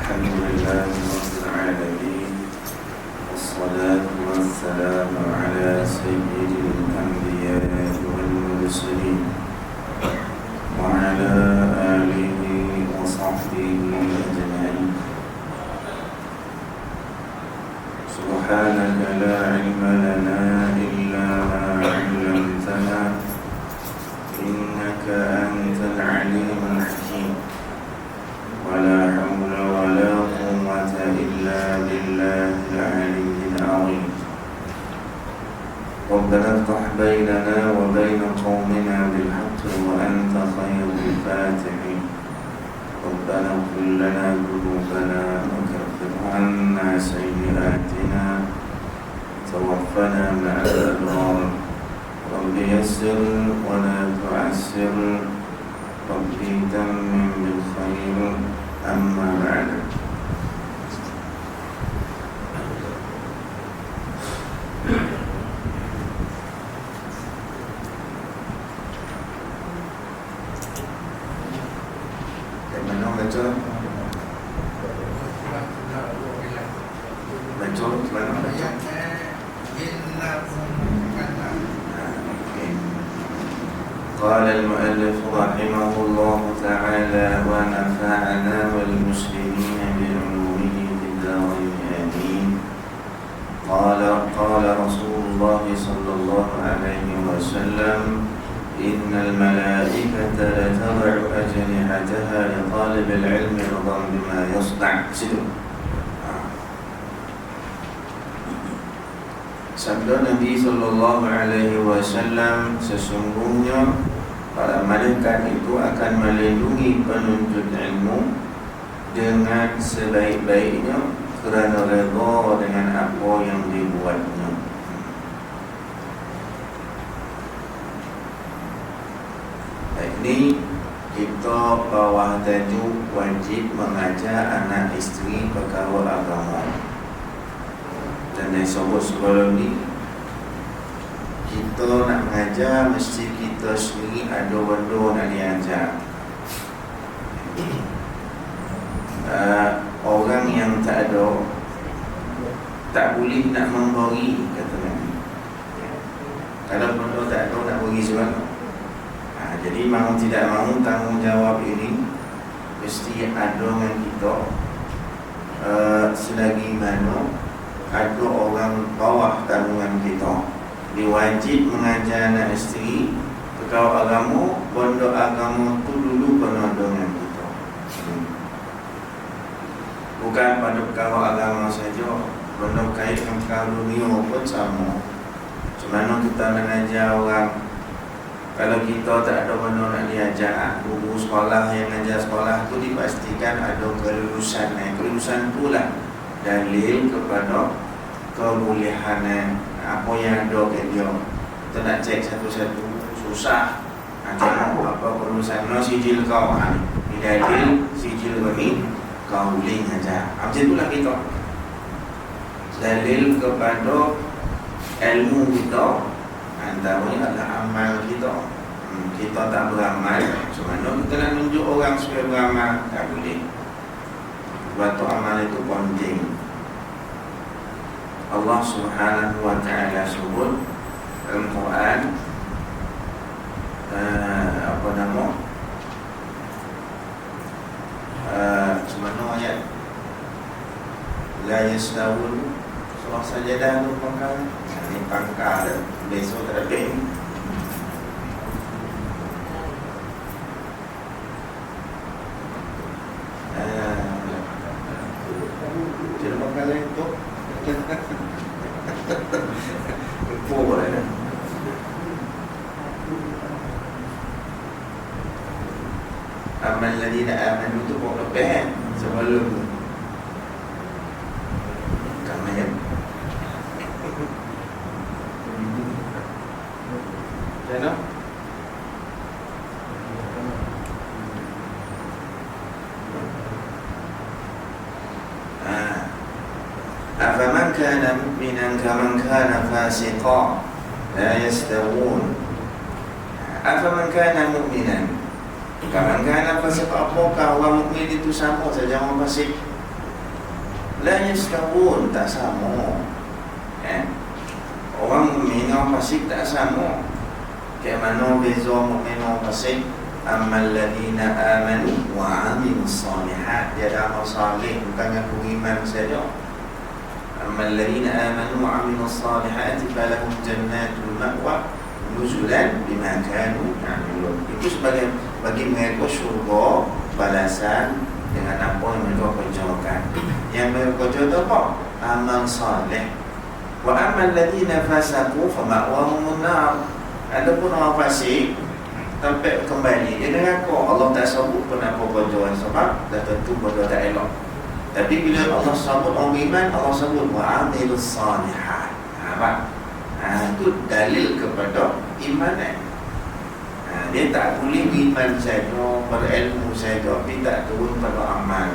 الحمد لله رب العالمين، والصلاة والسلام على سيد الأنبياء والمرسلين وعلى آله وصحبه أجمعين. سبحانك لا علم لنا إلا ما علمتنا إنك أنت العليم الحكيم. ولا حول ولا قوة إلا بالله العلي العظيم. ربنا افتح بيننا وبين قومنا بالحق وأنت خير الفاتحين. ربنا اغفر لنا ذنوبنا وكفر عنا سيئاتنا توفنا مع الأبرار. رب يسر ولا تعسر، رب تمم بالخير. أما بعد، mana baca? Baca mana? قال المؤلف رحمه الله تعالى ونفعنا والمسلمين بعلومه في الدارين آمين. قال رسول الله صلى الله عليه وسلم إن الملائكة لتضع أجنحتها لطالب العلم رضا بما يصنع. Sabda Nabi sallallahu alaihi wasallam, sesungguhnya para malaikat itu akan melindungi penuntut ilmu dengan sebaik-baiknya kerana redha dengan apa yang dibuatnya. Ini kita bawah tajuk wajib mengajar anak isteri perkara agama. Dan yang sebelum ni, kita nak mengajar mesti kita sendiri ada benda nak diajar. Orang yang tak ada, tak boleh nak memberi, kata Nabi. Kalau benda tak ada, nak bagi sesuatu. Jadi mahu tidak mahu tanggungjawab ini mesti ada dengan kita. Selagi mana ada orang bawah tanggungan kita, diwajib mengajar anak isteri perkara agama. Benda agama tu dulu kena dengan kita, bukan pada perkara agama saja. Benda kait dengan perkara dunia pun sama. Macam kita nak ajar orang, kalau kita tak ada benda nak diajar, guru sekolah yang ajar sekolah tu dipastikan ada kelulusan. Kelulusan tu lah dalil kepada kebolehan apa yang ada ke dia. Kita nak cek satu-satu susah. Tengok apa kelulusan no sijil kau, ni dalil sijil kami kau boleh ajar. Macam itulah kita, dalil kepada ilmu kita. Antaranya adalah amal kita. Kita tak beramal, sebenarnya kita nak tunjuk orang supaya beramal, tak boleh. Sebab tu amal itu penting. Allah Subhanahu wa ta'ala sebut dalam Quran, apa nama, sebenarnya ayat la yastawul surah Sajadah tu pangkal. Ini pangkal dah, besok tak ada pen. Jadi pangkal itu Lupa lah dah. Amal ladina amanu tu pun lebih kan sebelum kamayam. Macam afaman kana mu'minan kaman kana fasiqa la yastawun. Afaman kana mu'minan kaman kana fasiqa, apakah orang mukmin itu sama saja orang fasik? La yastawun, tak sama. Orang mukmin orang fasik tak sama. Kayak mana beza mukmin orang fasik? Ammal ladina amanu wa amilus solihat. Dia ada amal salih, bukan ngaku iman saja. Ammal ladina amanu wa amilus solihat falahum jannatul ma'wa nuzulan bima kanu ya'malun. Itu sebagai bagi mereka syurga balasan dengan apa yang mereka kerjakan. Yang mereka kerja itu apa? Amal salih. Wa ammal ladina fasaqu fa ma'wahumun nar. Adapun orang fasik sampai kembali dia dengan aku Allah tak sebut pun apa kerja sebab dah tentu benda tak elok. Tapi bila Allah sebut orang iman, Allah sebut wa amilus salihat. Itu dalil kepada iman. Dia tak boleh iman saja, berilmu saja, tapi tak turun pada amal.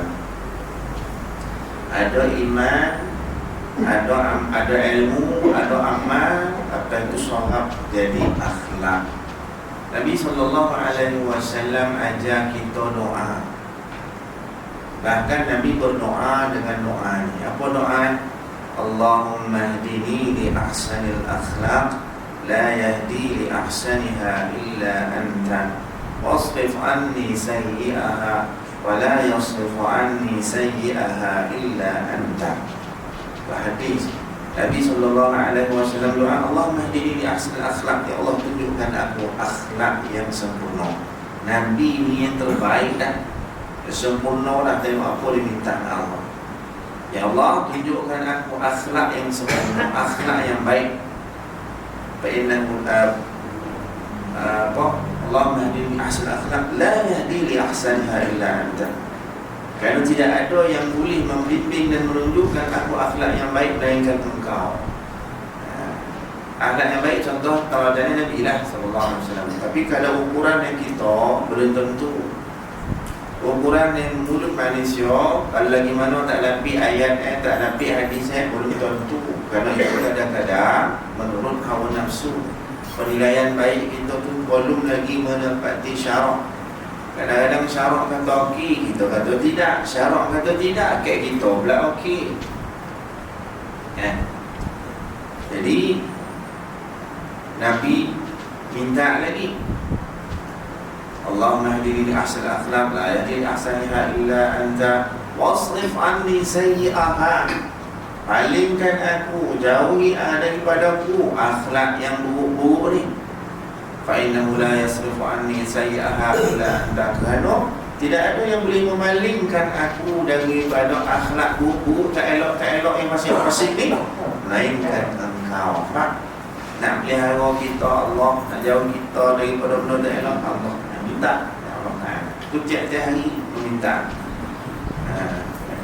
Ada iman, ada ilmu, ada amal, apa itu sahab jadi akhlak. Nabi SAW ajar kita doa. Bahkan Nabi berdoa dengan doa ni. Apa doa? Allahumma hdini li ahsanil akhlaq la yahdi li ahsaniha illa anta wasrif anni sayyi'aha wa la yasrifu anni sayyi'aha illa anta. Hadis Nabi SAW doa, Allahumma hdini li ahsanil akhlaq. Ya Allah, tunjukkan aku akhlak yang sempurna. Nabi ni yang terbaik dah, sempurna dah, tengok apa dia minta Allah. Ya Allah, tunjukkan aku akhlak yang sempurna, akhlak yang baik. Fa'innahu Allahumma hdini li ahsanil akhlaq la yahdi li ahsaniha illa anta. Kerana tidak ada yang boleh membimbing dan menunjukkan aku akhlak yang baik melainkan engkau. Akhlak yang baik contoh tawadannya Nabi lah SAW. Tapi kalau ukuran yang kita belum tentu. Ukuran yang mulut manusia, kalau lagi mana tak lapi ayat, tak lapi hadis, belum tentu. Kerana itu kadang-kadang menurut hawa nafsu. Penilaian baik kita tu belum lagi menepati syarak. Kadang-kadang syarak kata okey, kita kata tidak. Syarak kata tidak, kayak kita pula okey. Jadi Nabi minta lagi, Allahumma hdini li ahsanil akhlaq la yahdi li ahsaniha illa anta wasrif anni sayyi'aha. Palingkan aku, jauhi daripadaku akhlak yang buruk-buruk ni. Fa'innahu la yasrifu anni sayyi'aha illa anta. Kerana tidak ada yang boleh memalingkan aku daripada akhlak buruk, tak elok yang masing-masing ni melainkan engkau. Nak pelihara kita Allah, nak jauh kita daripada benda tak elok Allah. Nak minta Allah. Itu tiap-tiap hari meminta.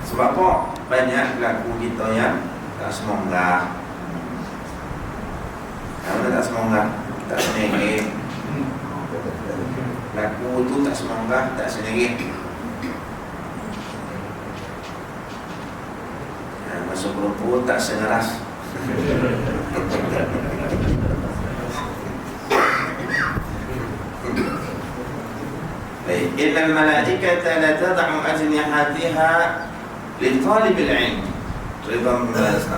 Sebab apa? Banyak laku kita yang tak semangat. Kalau tak semangat, tak senengit. Laku tu tak semangat, tak senengit. Masa perempuan tak sengeras. Baik, innal malaikata la tad'u ajnihatiha li talibil ilm.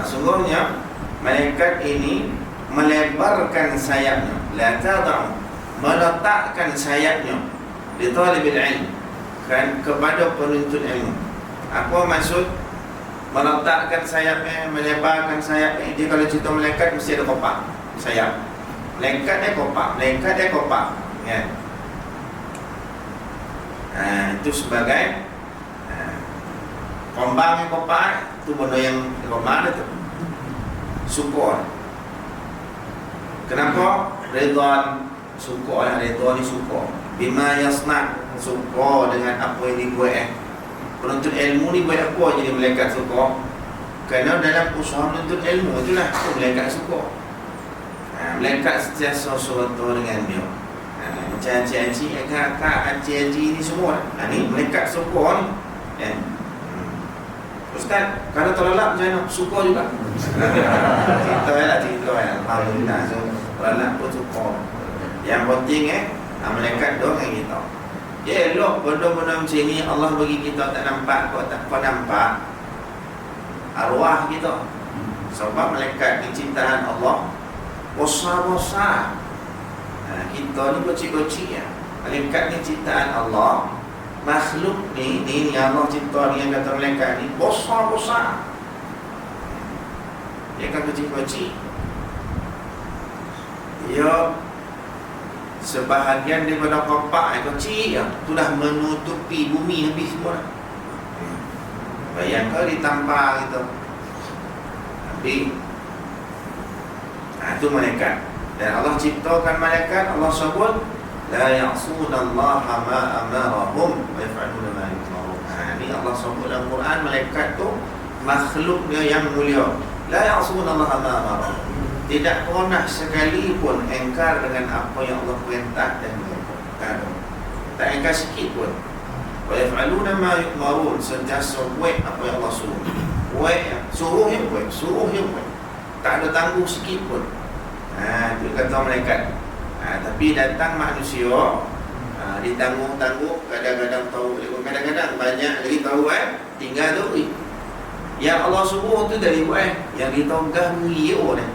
Sungguhnya malaikat ini melebarkan sayapnya, la tad'u, meletakkan sayapnya li talibil ilm, kan, kepada penuntut ilmu. Apa maksud meletakkan sayapnya, melebarkan sayapnya? Dia kalau cerita malaikat mesti ada kopak sayap. Malaikat dia kopak, kan? Itu sebagai kombang yang kopak, itu benda yang kombang itu syukur. Kenapa? Ridwan, syukur lah. Ridwan ni syukur bima yasna', syukur dengan apa yang dibuat. Penuntut ilmu ni buat apa jadi malaikat syukur? Kerana dalam usaha menuntut ilmu itulah malaikat syukur. Malaikat sentiasa sesuatu dengan dia. Macam cik-cik, kakak, cik-cik ni semua. Ni malaikat syukur ni. Ustaz, kalau terlelap macam mana? Syukur juga. Cerita Alhamdulillah. So, terlelap pun syukur. Yang penting malaikat doa dengan kita. Ya elok benda-benda macam ni Allah bagi kita tak nampak. Kau tak kau nampak. arwah kita. Sebab malaikat ni ciptaan Allah besar-besar. Kita ni kecil-kecil ya. Malaikat ni ciptaan Allah. Makhluk ni Allah cipta ni, yang kata malaikat ni besar-besar. Dia kan kecil-kecil. Dia sebahagian daripada kopak yang kecil ya, tu dah menutupi bumi habis semua. Bayangkan ditampar gitu. Habis. Itu malaikat. Dan Allah ciptakan malaikat, Allah sebut la ya'sunallaha ma amarahum wa yaf'aluna ma yu'marun. Ini Allah sebut dalam Quran, malaikat tu makhluk dia yang mulia. La ya'sunallaha ma amarahum. Tidak pernah sekalipun engkar dengan apa yang Allah perintah dan mengatakan. Tak engkar sikit pun. Wa yaf'aluna ma yu'marun, sentiasa buat apa yang Allah suruh. Suruh yang buat. Tak ada tangguh sikit pun. Itu kata malaikat. Tapi datang manusia, ditangguh-tangguh, kadang-kadang tahu, kadang-kadang banyak lagi tahu tinggal tu. Yang Allah suruh tu dari buat, yang ditogah mulia dah.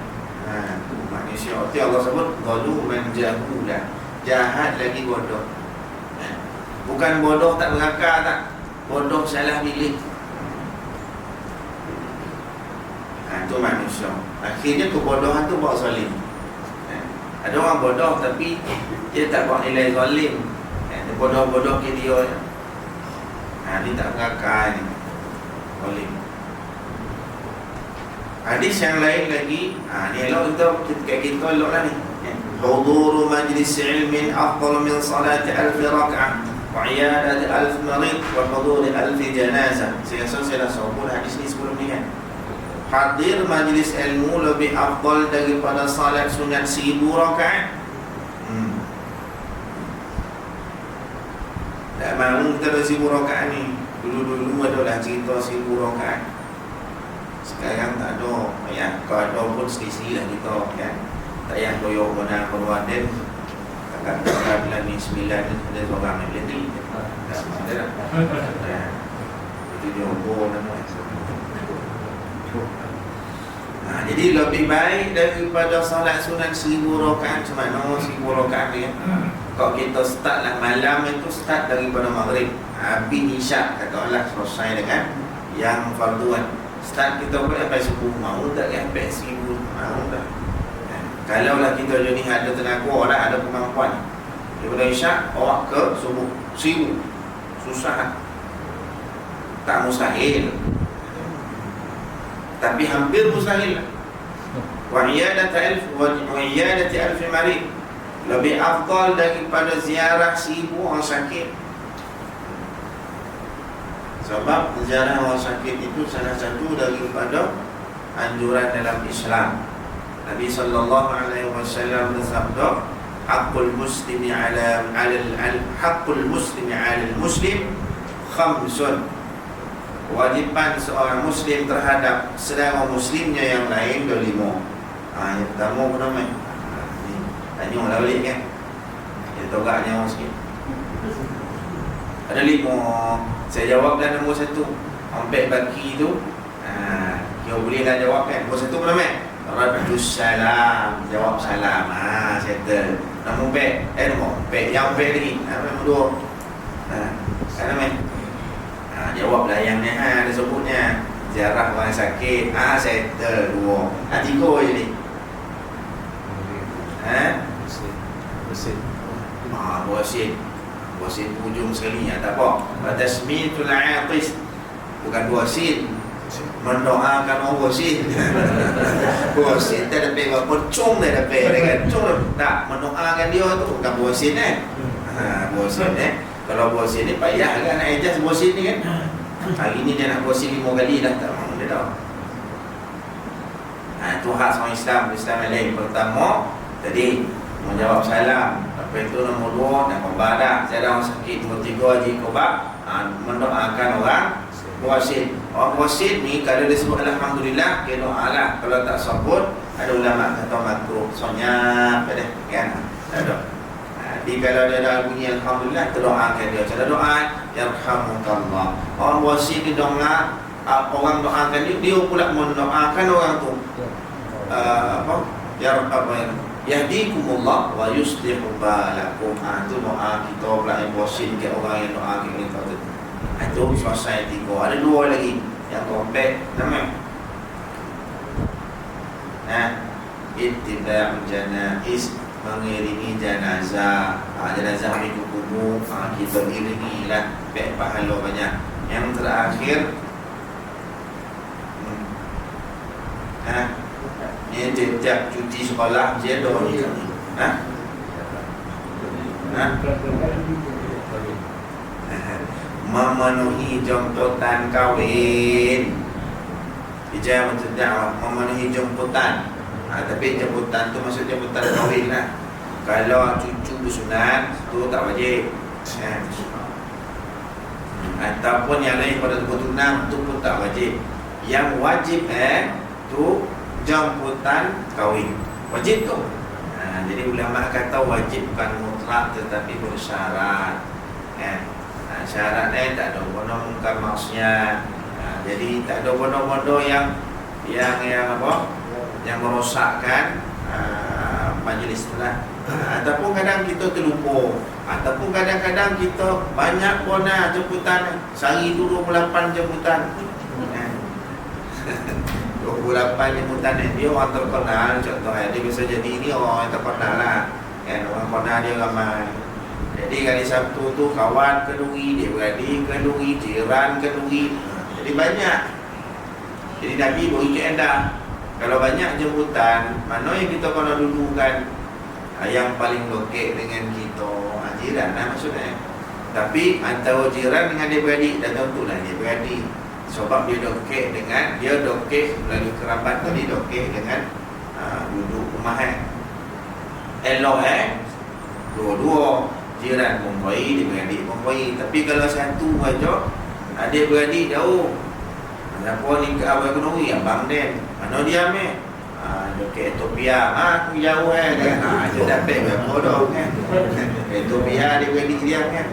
Tu manusia. Itu Allah sebut zaluman jahulan, jahat lagi bodoh. Bukan bodoh tak berakal tak, bodoh salah pilih. Itu manusia. Akhirnya kebodohan tu bawa zalim. Ada orang bodoh tapi dia tak bawa nilai zalim. Dia bodoh-bodoh ke dia. Dia tak berakal ni, zalim. Hadis yang lain lagi, ni elok kita elok lah ni. Huduru majlis ilmin afdal min salati alfi rak'ah wa iyadati alf marid wa huduri alfi janazah. Saya rasa saya dah sebut hadis ni sebelum ni kan. Hadir majlis ilmu lebih afdal daripada salat sunat 1000 rakaat. Tak mahu kita ada 1000 rakaat ni. Dulu-dulu adalah cerita 1000 rakaat. Sekarang tak ada. Ya, kalau ada pun sendiri lah kita kan. Tak payah koyok mana perwaden. Kakak-kakak bulan ni 9 ni ada seorang yang boleh ni. Tak ada dah. Itu dia obor nama. Jadi lebih baik daripada salat sunat 1000 rakaat. Macam mana 1000 rakaat ni? Kalau kita start lah malam itu, start daripada maghrib, habis isyak, kata Allah selesai dengan yang farduan. Start kita buat sampai subuh, mahu tak sampai 1000? Mahu tak? Kalau lah kita ni ada tenaga, orang ada kemampuan, daripada isyak awak ke subuh 1000, susah. Tak mustahil, tapi hampir mustahil. Wa iyadati alf marid lebih afdal daripada ziarah 1000 orang sakit. Sebab ziarah orang sakit itu salah satu daripada anjuran dalam Islam. Nabi sallallahu alaihi wasallam bersabda, haqqul muslimi ala muslim khamsun. Kewajipan seorang muslim terhadap saudara muslimnya yang lain ada 5. Yang pertama apa nama? Tanya orang balik kan. Dia togaknya orang sikit. Ada 5. Saya jawab dah nombor 1. Sampai baki tu dia boleh dah jawab kan. Nombor 1 apa nama? Radus salam. Jawab salam. Settle. Nombor 4. Nombor 4. Yang 4 lagi. Nombor 2. Apa nama? Jawablah yang ni ada sebutnya ziarah orang sakit. Settle 2. 3 je ni. Bosin hujung sekali tak apa. Tasmitul aatis, bukan bosin mendoakan orang bosin. Bosin tak ada pega pocong, tak ada pega kan. Tak mendoakan dia tu bukan bosin bosin Kalau bosin ni payah kan nak adjust bosin ni kan. Hari ni dia nak bosin 5 kali dah, tak mahu dia tahu. Itu hak seorang Islam yang lain. Pertama tadi menjawab salam. Lepas itu nombor 2 nak ibadah. Saya ada orang sakit. Nombor 3 haji qubah, mendoakan orang bosin. Orang bosin ni kalau dia sebut alhamdulillah, dia doa lah. Kalau tak sebut, ada ulama kata makruh. Soalnya apa dia kan? Tak ada. Jadi kalau dia ada bunyi alhamdulillah, terdoakan dia. Cara doa yarhamukallah. Orang bosin dia doa orang doakan dia pula mendoakan orang tu yahdikumullah wa yuslihu balakum. Itu doa kita pula yang bosin ke orang yang doa kita tu. Itu selesai 3. Ada 2 lagi yang komplek nama ittiba'ul janaiz, mengiringi jenazah. Jenazah minggu kubur, kita iringilah, baik pahala banyak. Yang terakhir dia tiap cuti sekolah dia doa ni. Memenuhi jemputan kahwin. Ijazah untuk dakwah memenuhi jemputan. Tapi jemputan tu maksud jemputan kahwin lah. Kalau cucu bersunat tu tak wajib. Ataupun yang lain pada tunang tu pun tak wajib. Yang wajib tu jemputan kahwin. Wajib tu. Jadi ulama kata wajib bukan mutlak tetapi bersyarat. Syarat tak ada bono-bono maksudnya. Jadi tak ada bono-bono yang apa? Yang merosakkan majlis tu lah. Ataupun kadang kita terlupa, ataupun kadang-kadang kita banyak bona jemputan. Sehari tu 28 jemputan. 28 jemputan dia orang terkenal. Contoh dia bisa jadi ini orang yang terkenal lah. Orang kenal dia ramai. Jadi kali Sabtu tu kawan kenduri, dia beradik kenduri, jiran kenduri. Jadi banyak. Jadi Nabi beri keadaan. Kalau banyak jemputan, mana yang kita kena dulukan? Yang paling lokek dengan kita jiran lah maksudnya. Tapi antara jiran dengan dia beradik, dah tentulah dia beradik. Sebab dia dokek dengan, dia dokek melalui kerabat tu, dia dokek dengan duduk rumah elok dua-dua jiran mempunyai, dia beradik mempunyai. Tapi kalau satu aja adik beradik jauh, apa ni ke abang kenduri, abang Den mana dia ambil dokek Ethiopia, aku jauh dia dapat berapa dah Ethiopia dia beradik dia kan.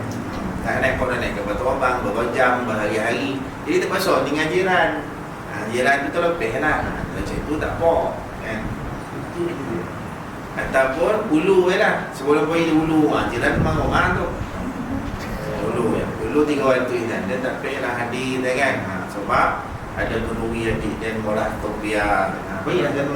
Kadang-kadang kau nak naik kapal terbang berapa jam, berhari-hari. Jadi terpaksa dengan jiran. Jiran tu terlebih lah. Macam tu tak apa kan? Ataupun ulu lah. Sebelum pergi di ulu, jiran memang orang tu ulu 3 waktu kan. Dia tak payah lah hadir kan. Sebab ada kenduri adik dan bola Ethiopia. Apa yang ada.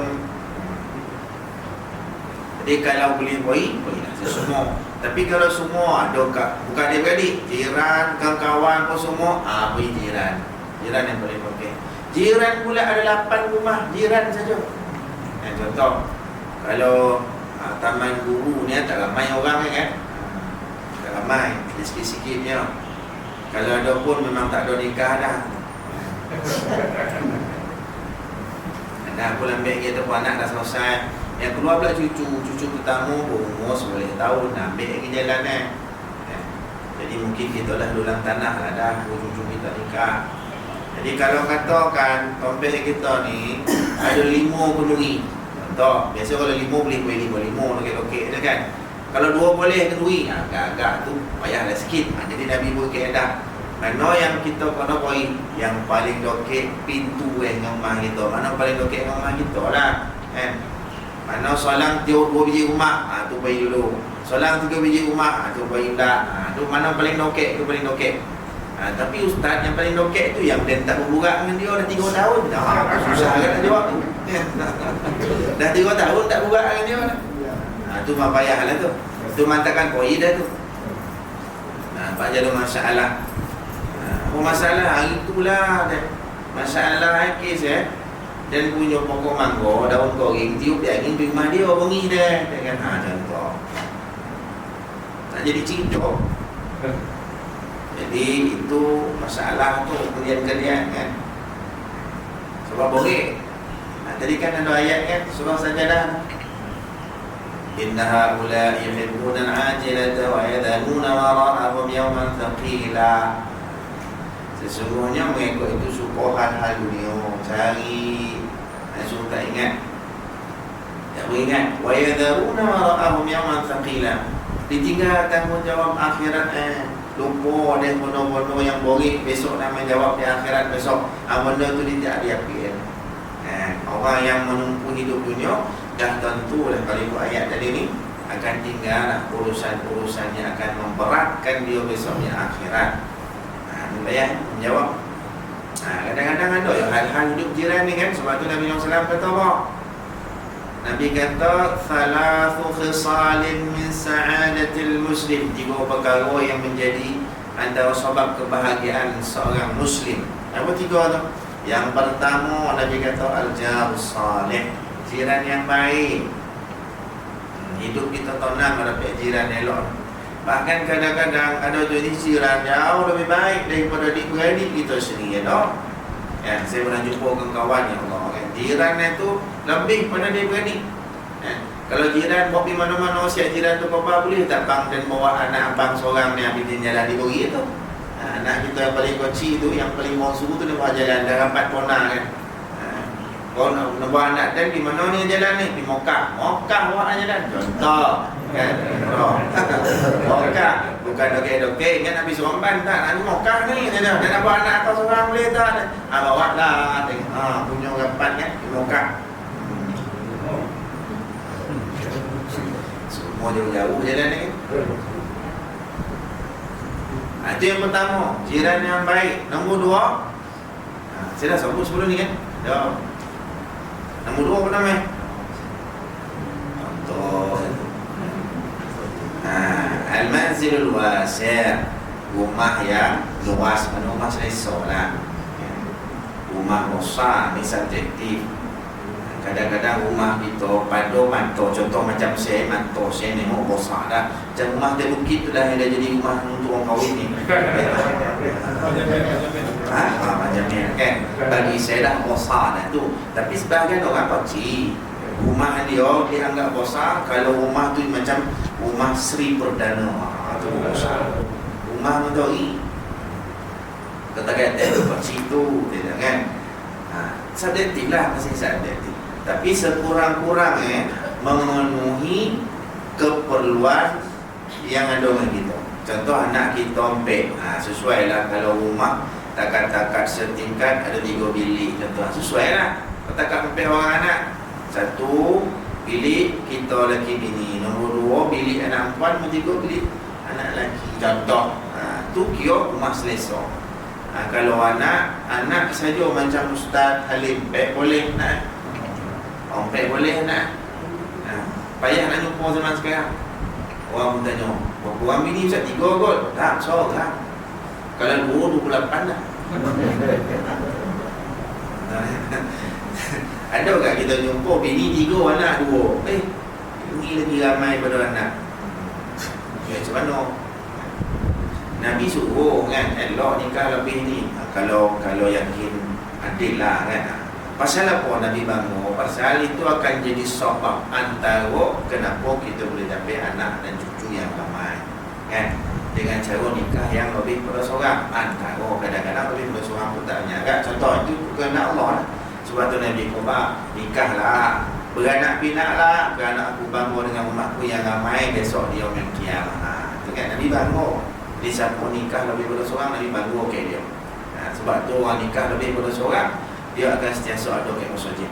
Jadi kalau boleh pergi lah semua. Tapi kalau semua ada bukan dia beradik, jiran, kawan-kawan pun semua, pergi jiran. Jiran yang paling okey. Jiran pula ada 8 rumah jiran saja. Contoh, kalau taman guru ni tak ramai orang kan? Tak ramai, sikit-sikitnya. Kalau ada pun memang tak ada nikah dah. Dah pun ambil kita pun anak dah selesai. Yang keluar pula cucu pertama umur 10 tahun, ambil lagi jalan Jadi mungkin kita dah dulang tanah lah dah, cucu kita nikah. Jadi kalau katakan tompek kita ni ada 5 kenduri. Contoh, biasa kalau 5 boleh kuih 5 okey-okey je kan. Kalau 2 boleh kenduri, agak-agak tu payahlah sikit. Jadi Nabi buat keadaan. Mana yang kita kena kuih, yang paling dokek pintu rumah kita. Mana paling dokek rumah kita lah Mana solang 2 biji rumah, tu bayi dulu. Solang 3 biji rumah, tu bayi pula. Tu mana paling dokek, tu paling dokek. Tapi ustaz yang paling dokek tu yang dia tak berburak dengan dia dah 3 tahun. Susah kan nak jawab tu. Dah 3 tahun tak berburak dengan dia. Tu memang payahlah tu. Tu mantakan koi dah tu. Nampak jadi masalah. Masalah hari tu lah. Masalah kes dan punya pokok mangga, daun goreng, tiup dia angin di rumah dia, wangi dia kan. Contoh tak jadi cerita. Jadi itu masalah tu kalian-kalian kan. Sebab boleh. Tadi kan ada ayat kan, surah Sajadah. Inna haula yuhibbuna al-ajilata wa yadhanuna wara'ahum yawman thaqila. Sesungguhnya mereka itu suka hal-hal dunia, cari, langsung tak ingat, tak beringat. Wa yadharuna wara'ahum yawman thaqila, ditinggal tanggungjawab akhirat lupa dia bono-bono yang boring, besok nak menjawab di akhirat besok. Benda tu dia tak diakui. Orang yang menumpu hidup dunia dah tentulah kalau ikut ayat tadi ni akan tinggal urusan-urusan yang akan memberatkan dia besok di akhirat. Bayar menjawab. Kadang-kadang ada yang hal-hal hidup jiran ni kan. Sebab tu Nabi SAW kata apa? Nabi kata thalathu khisalin min sa'adatil muslim, 3 perkara yang menjadi antara sebab kebahagiaan seorang muslim. Apa 3 tu? Yang pertama Nabi kata al-jarus salih, jiran yang baik. Hidup kita tenang dapat jiran elok. Bahkan kadang-kadang ada jadi jiran jauh lebih baik daripada adik-beradik kita sendiri dah. Saya pernah jumpa kawan yang Allah kan. Jiran itu lebih pada adik-beradik. Kalau jiran bawa pergi mana-mana, siap jiran tu apa boleh tak bang dan bawa anak abang seorang ni ambil dia jalan di bagi tu. Anak kita yang paling kecil tu, yang paling monsu tu dia bawa jalan dah rapat pona kan. Kau nak bawa anak dan di mana ni jalan ni? Di Mekah. Mekah bawa jalan. Contoh kan. Mekah bukan dokek-dokek kan Nabi Surban tak. Nabi Mekah ni dia nak bawa anak atau seorang boleh tak? Bawa lah. Punya rapat kan di Mekah. Semua jauh-jauh jalan ni. Itu yang pertama, jiran yang baik. Nombor 2, saya dah sebut sebelum ni kan. Nombor 2 apa nama? Contoh al-manzilul wasi', rumah yang luas. Rumah selesa lah. Rumah besar ni subjektif. Kadang-kadang rumah kita pada mantau. Contoh macam saya mantau, saya tengok besar dah. Macam rumah di bukit tu dah yang dah jadi rumah untuk orang kahwin ni. Macam ni kan. Bagi saya dah besar dah tu. Tapi sebahagian orang kecil, rumah dia dianggap besar kalau rumah tu macam rumah Sri Perdana. Itu besar. Rumah menteri. Katakan kecil tu, tidak kan. Subjektif lah, masih subjektif. Tapi sekurang-kurang memenuhi keperluan yang ada dengan kita. Contoh anak kita empek, sesuai lah. Kalau rumah takat-takat setingkat ada 3 bilik, contoh sesuai lah. Takat empek orang anak, 1 bilik kita lelaki bini, nombor 2 bilik anak perempuan, nombor 3 bilik anak lelaki. Contoh tu kira rumah selesa. Kalau anak saja macam Ustaz Halim, baik boleh nak. Orang baik boleh nak. Payah nak jumpa zaman sekarang. Orang pun tanya, berapa orang bini Ustaz? 3 kot? Tak, seorang. Kalau 28 dah. Ada tak kita jumpa bini 3, anak 2? Ini lagi ramai pada anak. Macam mana? Nabi suruh kan, elok nikah lebih ni. Kalau yakin adil lah kan. Pasal apa Nabi bangun? Pasal itu akan jadi sebab antara kenapa kita boleh dapat anak dan cucu yang ramai kan. Dengan cara nikah yang lebih pada seorang. Antara kadang-kadang lebih pada seorang pun tak banyak. Contoh itu kerana Allah lah. Sebab tu Nabi kata nikahlah, beranak pinak lah. Beranak aku bangun dengan umatku yang ramai, besok dia yang kiamat. Itu kan Nabi bangun. Dia siapa nikah lebih pada seorang, Nabi bangun ke dia. Sebab tu orang nikah lebih pada seorang, dia akan sentiasa ada ke masjid.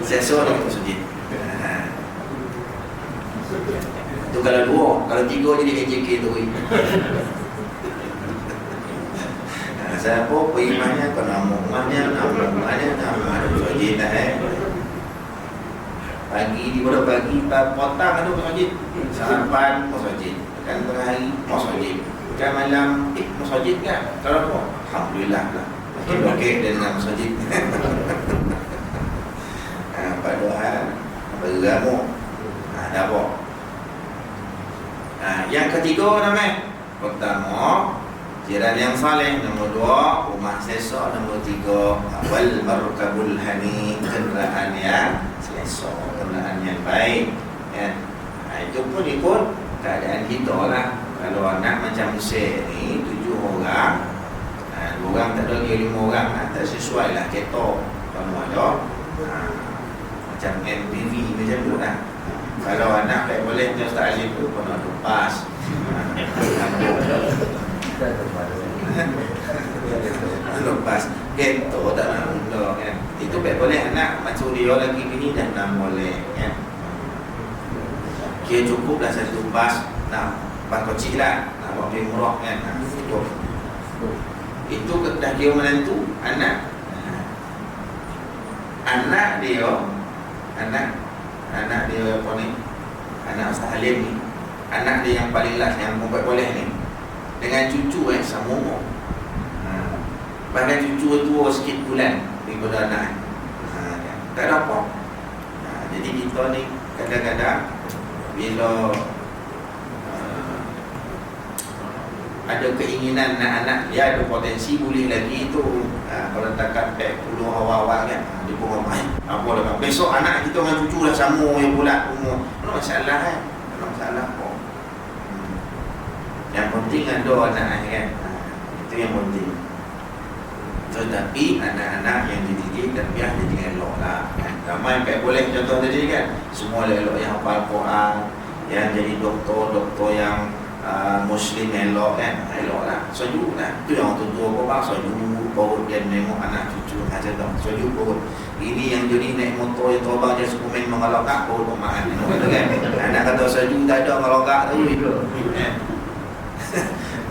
Sentiasa ada ke masjid. Itu kalau 2, kalau 3 jadi AJK tu. Siapa imannya, kau nama ada masjid dah Pagi di pada pagi potang ada masjid. Sarapan masjid. Kan tengah hari masjid. Kan malam masjid kan. Kalau apa? Alhamdulillah lah. Okey dengan masjid. Padahal bergamu. Ada apa? Yang ketiga namanya. Pertama, jiran yang saleh. Nombor 2, rumah selesa. Nombor 3, wal markabul hani, kenderaan yang selesa, kenderaan yang baik ya. Itu pun ikut keadaan kita lah. Kalau anak macam Mesir ni 7 orang, 2 orang tak ada lagi 5 orang, tak sesuai lah kereta. Kalau ada macam MPV macam tu lah. Kalau anak tak boleh macam Ustaz Alim tu pun nak lepas. Lepas Gento tak nak undang kan. Itu tak boleh anak macam dia lagi bini dan tak boleh kan. Kira cukup dah satu bas. Nak bas kecil lah. Nak buat beli murah kan. Cukup. Itu dah kira menantu anak. Anak dia apa ni, anak Ustaz Halim ni, anak dia yang paling last yang boleh ni, dengan cucu sama umur. Bahkan cucu tua sikit bulan daripada anak. Tak ada apa. Jadi kita ni kadang-kadang bila ada keinginan anak dia ada potensi boleh lagi tu, kalau takat 40 awal-awal kan, dia pun main apa dah besok anak kita dengan cucu dah sama yang bulat umur, tak masalah kan, tak masalah pun. Yang penting ada anak kan, itu yang penting. Tetapi anak-anak yang dididik terbiah dia jangan elok lah kan. Ramai tak boleh contoh tadi kan, semua elok yang hafal Quran, yang jadi doktor yang Muslim elok kan, elok lah. Sejuk lah. Itu yang orang tua kau bang, sejuk baut dia nengok anak cucu aja tu. Sejuk baut. Ini yang jadi naik motor yang terbang je Superman mengalokak baut pemahan. Kata kan. Anak kata sejuk tak ada mengalokak tu.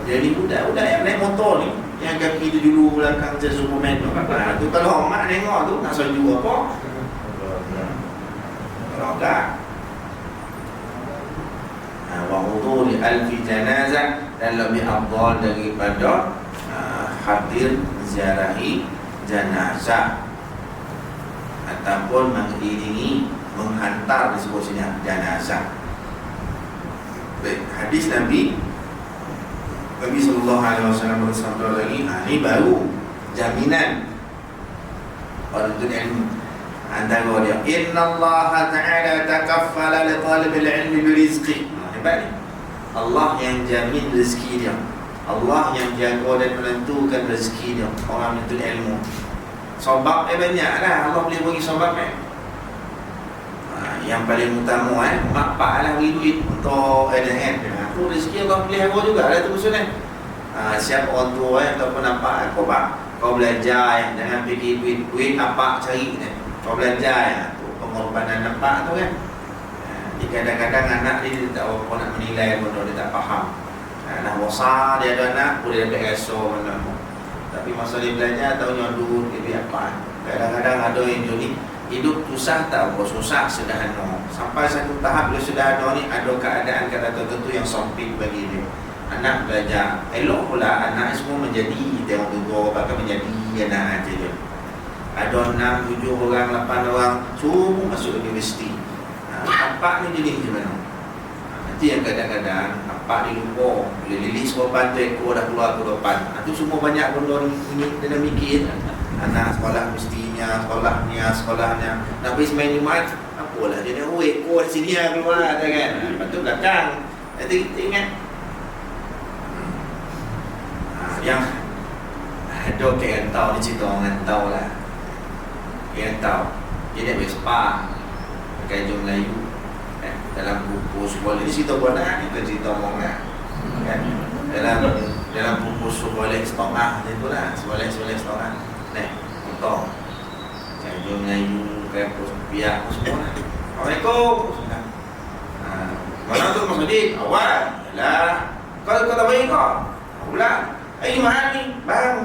Jadi budak-budak yang naik motor ni, yang kaki tu dulu belakang je Superman tu. Tu kalau mak nengok tu nak sejuk apa? Mengalokak. Wa huduri alfi janazah, dan lebih afdal daripada hadir ziarahi jenazah ataupun mengiringi menghantar disebut sini jenazah. Baik, hadis Nabi sallallahu alaihi wasallam bersabda lagi, ini baru jaminan orang itu ilmu. Antara dia, innallaha ta'ala takaffala li talibil ilmi birizqi. Allah yang jamin rezeki dia, Allah yang jaga dan menentukan rezeki dia orang menuntut ilmu. Sebab banyak lah Allah boleh bagi sebab yang paling utama mak pak lah beri duit untuk hand. Tu rezeki Allah pelihara juga lah tu maksudnya. Siapa orang tua ataupun apa kau belajar jangan fikir duit apa cari kau belajar tu pengorbanan nampak tu kan. Kadang-kadang anak dia tak apa nak menilai pun dia tak faham. Dah besar dia ada anak boleh dapat rasa mana. Tapi masa dia belajar tahu nyodut dia apa. Kadang-kadang ada yang jadi hidup susah tak apa, susah sederhana. Sampai satu tahap bila sederhana ni ada keadaan tertentu yang sempit bagi dia. Anak belajar, elok pula anak semua menjadi tengok tuan bahkan menjadi anak aja dia. Ada 6, 7 orang, 8 orang semua masuk universiti. Apa ni jenis macam mana? Nanti yang kadang-kadang apa dia lupa, bila lilis korban tu ekor dah keluar ke depan. Itu semua banyak benda ni kena mikir. Anak sekolah mestinya, sekolahnya nak pergi semain Jumaat, apalah dia nak ekor di sini lah keluar ada kan. Lepas tu belakang. Nanti kita ingat yang ada kayak rantau ni, cerita orang rantau lah. Kayak rantau dia nak Vespa pakai baju Melayu dalam buku sekolah. Ini cerita buat kita cerita orang kan. Dalam buku sekolah setengah macam tu lah. Sekolah setengah motor baju Melayu kampus pihak semua lah. Assalamualaikum. Mana tu Mas Adik? Awal yalah. Kau tak baik kau pula. Ini mahal ni bang.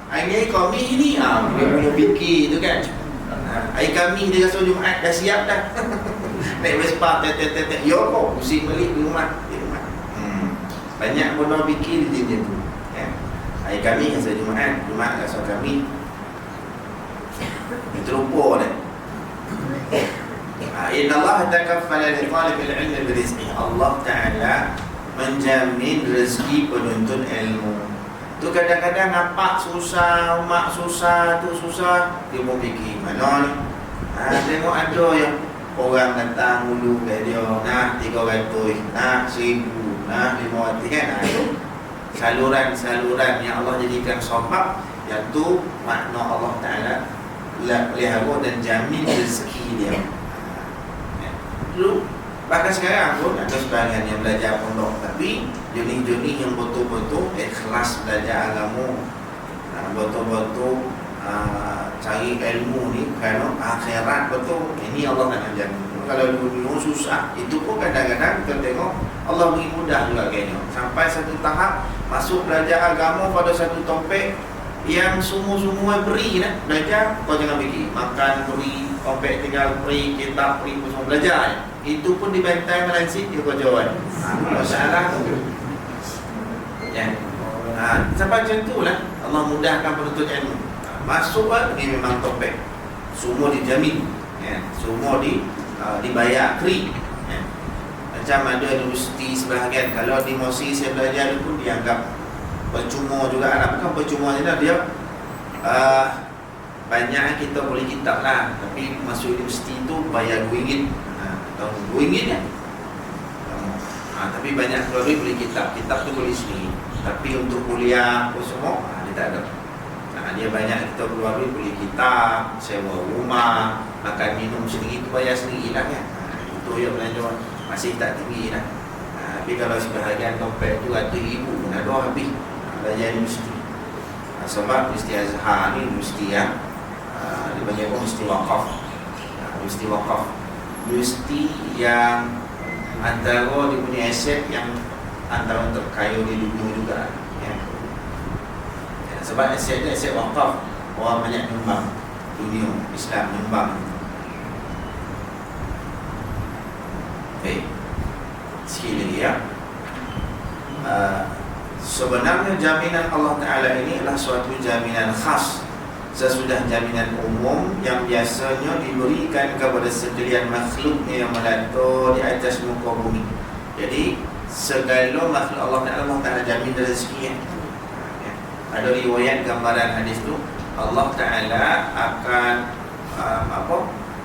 Ini kami ini dia punya fikir tu kan. Hari kami dia rasa Jumaat dah siap dah. Naik Vespa tet. Yo kok pusing balik di rumah. Banyak benda fikir di dia tu. Hari kami rasa Jumaat rasa kami. Terlupa dah. Inna Allah takaffala li talibil ilmi birizqi. Allah Ta'ala menjamin rezeki penuntut ilmu. Tu kadang-kadang nampak susah, mak susah, tu susah, dia pun fikir mana ni. Tengok ada yang orang datang dulu kat dia, nak 300, nak 1000, nak 500 kan. Saluran-saluran yang Allah jadikan sebab, yang tu makna Allah Ta'ala pelihara dan jamin rezeki dia. Dulu Bahkan sekarang pun ada sebahagian yang belajar pondok, tapi jenis-jenis yang betul-betul ikhlas belajar agama, betul-betul cari ilmu ni kerana akhirat betul. Ini Allah nak ajar. Kalau dunia susah, itu pun kadang-kadang kita tengok Allah beri mudah juga kayaknya. Sampai satu tahap masuk belajar agama pada satu topik yang semua beri nak belajar, kau jangan fikir makan beri, topik tinggal beri, kitab beri, semua belajar. Itu pun dibantai melansik dia kau jawab. Masalah tu. Ya. Sampai macam tu lah Allah mudahkan penuntut ilmu. Masuk ni memang topik. Semua dijamin. Ya. Semua dibayar free. Ya. Macam ada universiti sebahagian, kalau di Mosi saya belajar pun dianggap percuma juga. Bukan percuma je lah, dia banyak kita boleh kitab lah, tapi masuk universiti tu bayar RM2 atau RM2 kan. Tapi banyak keluarga boleh kitab tu boleh sendiri, tapi untuk kuliah apa semua dia tak ada. Dia banyak kita keluarga boleh kitab, sewa rumah, makan minum sendiri tu bayar sendiri lah kan. Itu yang belanja masih tak tinggi lah. Tapi kalau sebahagian topik tu RM100,000 pun ada habis belajar universiti. Sebab universiti Azhar ni universiti yang dipanggil pun universiti wakaf. Universiti wakaf, universiti yang antara dia punya aset yang antara terkaya di dunia juga ya. Sebab aset dia aset wakaf, orang banyak nyumbang, dunia Islam nyumbang. Baik, sikit lagi ya. Sebenarnya jaminan Allah Ta'ala ini adalah suatu jaminan khas sesudah jaminan umum yang biasanya diberikan kepada sekalian makhluknya yang melata di atas muka bumi. Jadi segala makhluk Allah Ta'ala jamin rezeki ya. Ada riwayat gambaran hadis tu, Allah Ta'ala akan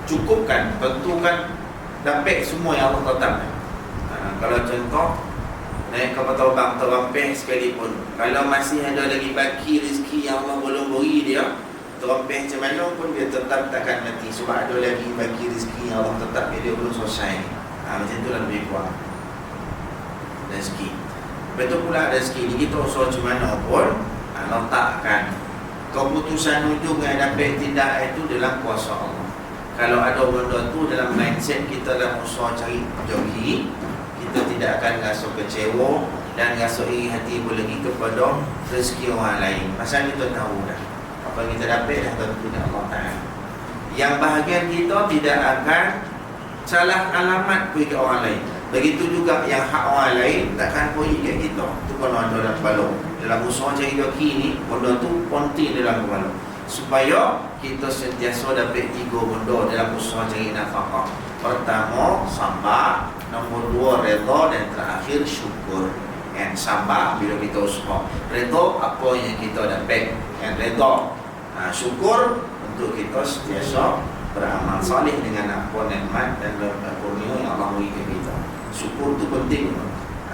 cukupkan, tentukan, dapat semua yang Allah tetapkan. Kalau contoh naik kapal terbang sekalipun, kalau masih ada lagi baki rezeki yang Allah belum beri dia, terompeh macam mana pun dia tetap takkan mati, sebab ada lagi bagi rezeki yang Allah tetap dia belum selesai. Macam tu lah lebih kurang rezeki. Betul pula rezeki ni kita usaha macam mana pun letakkan keputusan ujung yang dapat tidak itu dalam kuasa Allah. Kalau ada benda tu dalam mindset kita dalam usaha cari joki, kita tidak akan rasa kecewa dan rasa iri hati lagi kepada rezeki orang lain. Pasal kita tahu dah apa yang kita dapat dah tentu dari Allah Ta'ala. Yang bahagian kita tidak akan salah alamat pergi ke orang lain. Begitu juga yang hak orang lain takkan pergi ke kita. Itu kalau ada dalam kepala. Dalam usaha cari rezeki ni, benda tu penting dalam kepala, supaya kita sentiasa dapat 3 benda dalam usaha cari nafkah. Pertama, sabar. Nombor 2, redha. Dan terakhir, syukur. Yang sabar bila kita usaha, redha apa yang kita dapat, yang redha. Syukur untuk kita sentiasa beramal salih dengan apa nikmat dan kurnia yang Allah beri kepada kita. Syukur itu penting.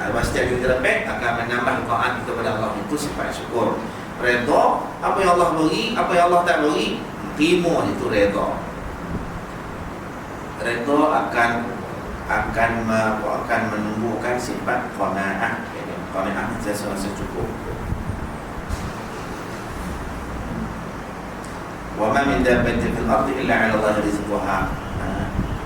Setiap kita dapat akan menambah taat kita kepada Allah, itu sifat syukur. Redha apa yang Allah beri, apa yang Allah tak beri, terima, itu redha. Redha akan menumbuhkan sifat qanaah. Qanaah itu rasa cukup. Wa ma min dabbatin fil ardi illa 'ala Allah rizquha.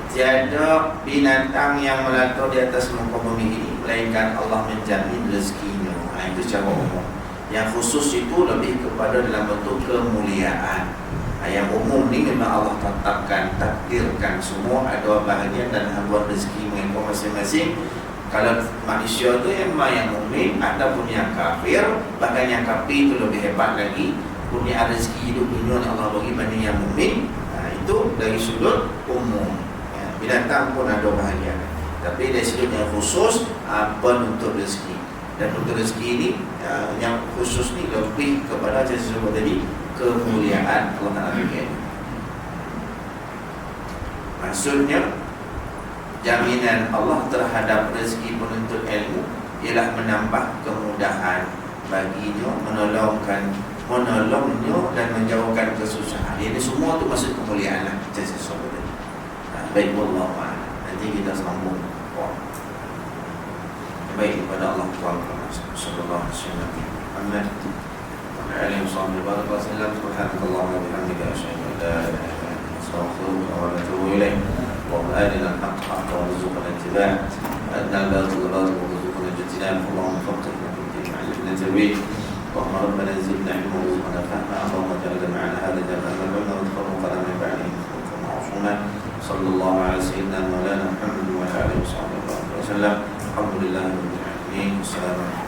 Tiada binatang yang melata di atas muka bumi ini melainkan Allah menjamin rezekinya. Itu secara umum. Yang khusus itu lebih kepada dalam bentuk kemuliaan. Yang umum ni memang Allah tetapkan, takdirkan semua ada bahagian dan haluan rezeki mereka masing-masing. Kalau manusia tu memang yang mukmin, ada pun yang kafir, bahkan yang kafir itu lebih hebat lagi. Punya rezeki hidup dunia yang Allah bagi banding yang mukmin. Itu dari sudut umum. Binatang pun ada bahagian, tapi dari sudut yang khusus penuntut rezeki. Dan penuntut rezeki ini yang khusus ni lebih kepada saya sebut tadi, kemuliaan Allah Ta'ala berikan. Maksudnya jaminan Allah terhadap rezeki penuntut ilmu ialah menambah kemudahan baginya, menolongnya dan menjauhkan kesusahan. Ini semua tu maksud kemuliaan lah. Saya sebut tadi. Baik, wallahu a'lam. Nanti kita sambung. taqwa. Baik kepada Allah sallallahu alaihi wasallam Muhammad wa ala alihi wasallam. Subhanakallahumma wa bihamdika asyhadu an la ilaha illa anta astaghfiruka wa atubu ilaik. اللهم آرنا الحق حقا وارزقنا اتباعه وأرنا الباطل باطلا وارزقنا اجتنابه. اللهم فقهنا في الدين وعلمنا تأويله. اللهم ربنا زدنا علما وارزقنا فهما. اللهم اجعل معنا هذا جمعا مرحوما وتفرقنا من بعده فرقا معصوما. صلى الله على سيدنا مولانا محمد وعلى آله وصحبه وسلم. الحمد لله رب العالمين. والسلام عليكم.